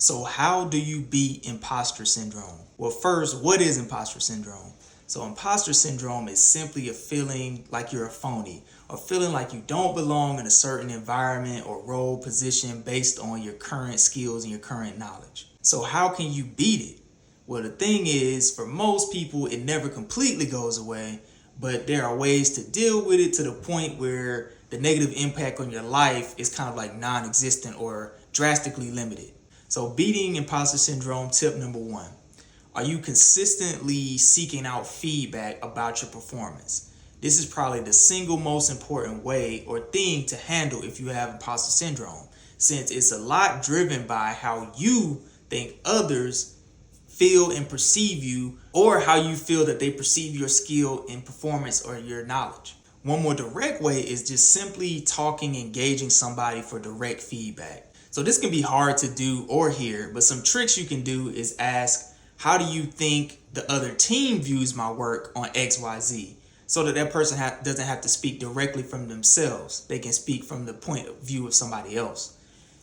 So how do you beat imposter syndrome? Well, first, what is imposter syndrome? So imposter syndrome is simply a feeling like you're a phony, or feeling like you don't belong in a certain environment or role position based on your current skills and your current knowledge. So how can you beat it? Well, the thing is, for most people, it never completely goes away, but there are ways to deal with it to the point where the negative impact on your life is kind of like non-existent or drastically limited. So beating imposter syndrome, tip number 1. Are you consistently seeking out feedback about your performance? This is probably the single most important way or thing to handle if you have imposter syndrome, since it's a lot driven by how you think others feel and perceive you, or how you feel that they perceive your skill and performance or your knowledge. One more direct way is just simply talking, engaging somebody for direct feedback. So this can be hard to do or hear, but some tricks you can do is ask, how do you think the other team views my work on XYZ? So that that person doesn't have to speak directly from themselves. They can speak from the point of view of somebody else.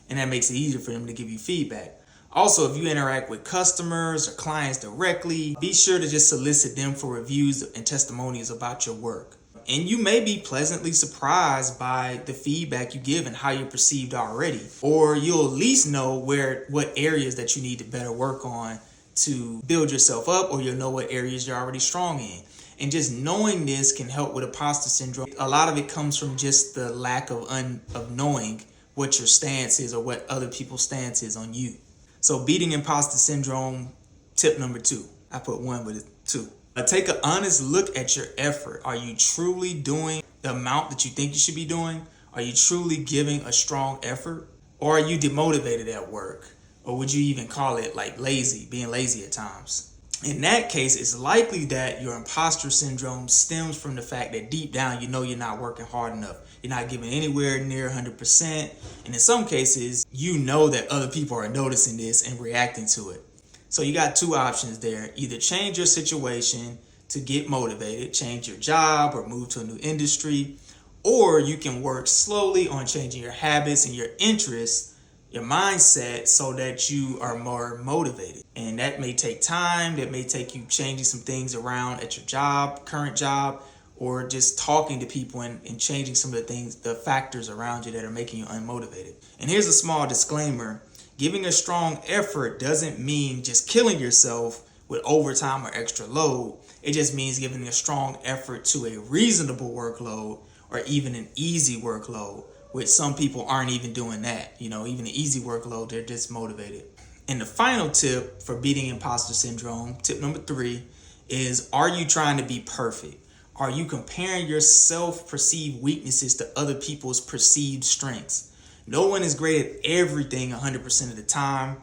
And that makes it easier for them to give you feedback. Also, if you interact with customers or clients directly, be sure to just solicit them for reviews and testimonials about your work. And you may be pleasantly surprised by the feedback you give and how you're perceived already. Or you'll at least know what areas that you need to better work on to build yourself up, or you'll know what areas you're already strong in. And just knowing this can help with imposter syndrome. A lot of it comes from just the lack of knowing what your stance is or what other people's stance is on you. So beating imposter syndrome, tip number 2. I put 1, but it's 2. Take an honest look at your effort. Are you truly doing the amount that you think you should be doing? Are you truly giving a strong effort? Or are you demotivated at work? Or would you even call it like lazy, being lazy at times? In that case, it's likely that your imposter syndrome stems from the fact that deep down you know you're not working hard enough. You're not giving anywhere near 100%. And in some cases, you know that other people are noticing this and reacting to it. So you got 2 options there. Either change your situation to get motivated, change your job or move to a new industry, or you can work slowly on changing your habits and your interests, your mindset, so that you are more motivated. And that may take time. That may take you changing some things around at your job, current job, or just talking to people and changing some of the things, the factors around you that are making you unmotivated. And here's a small disclaimer. Giving a strong effort doesn't mean just killing yourself with overtime or extra load. It just means giving a strong effort to a reasonable workload or even an easy workload, which some people aren't even doing that. Even an easy workload, they're just motivated. And the final tip for beating imposter syndrome, tip number 3, is, are you trying to be perfect? Are you comparing your self-perceived weaknesses to other people's perceived strengths? No one is great at everything 100% of the time.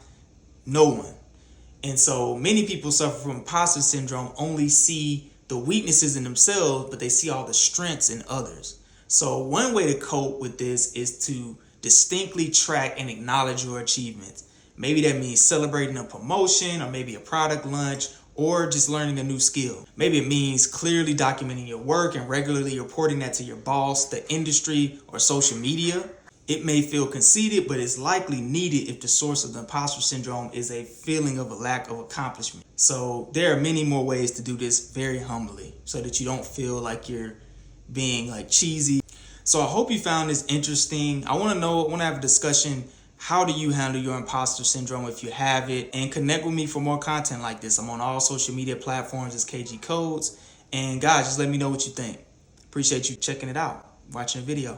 No one. And so many people suffer from imposter syndrome, only see the weaknesses in themselves, but they see all the strengths in others. So one way to cope with this is to distinctly track and acknowledge your achievements. Maybe that means celebrating a promotion, or maybe a product launch, or just learning a new skill. Maybe it means clearly documenting your work and regularly reporting that to your boss, the industry, or social media. It may feel conceited, but it's likely needed if the source of the imposter syndrome is a feeling of a lack of accomplishment. So there are many more ways to do this very humbly so that you don't feel like you're being like cheesy. So I hope you found this interesting. I want to have a discussion. How do you handle your imposter syndrome if you have it? And connect with me for more content like this. I'm on all social media platforms as KG.codes. And guys, just let me know what you think. Appreciate you checking it out, watching the video.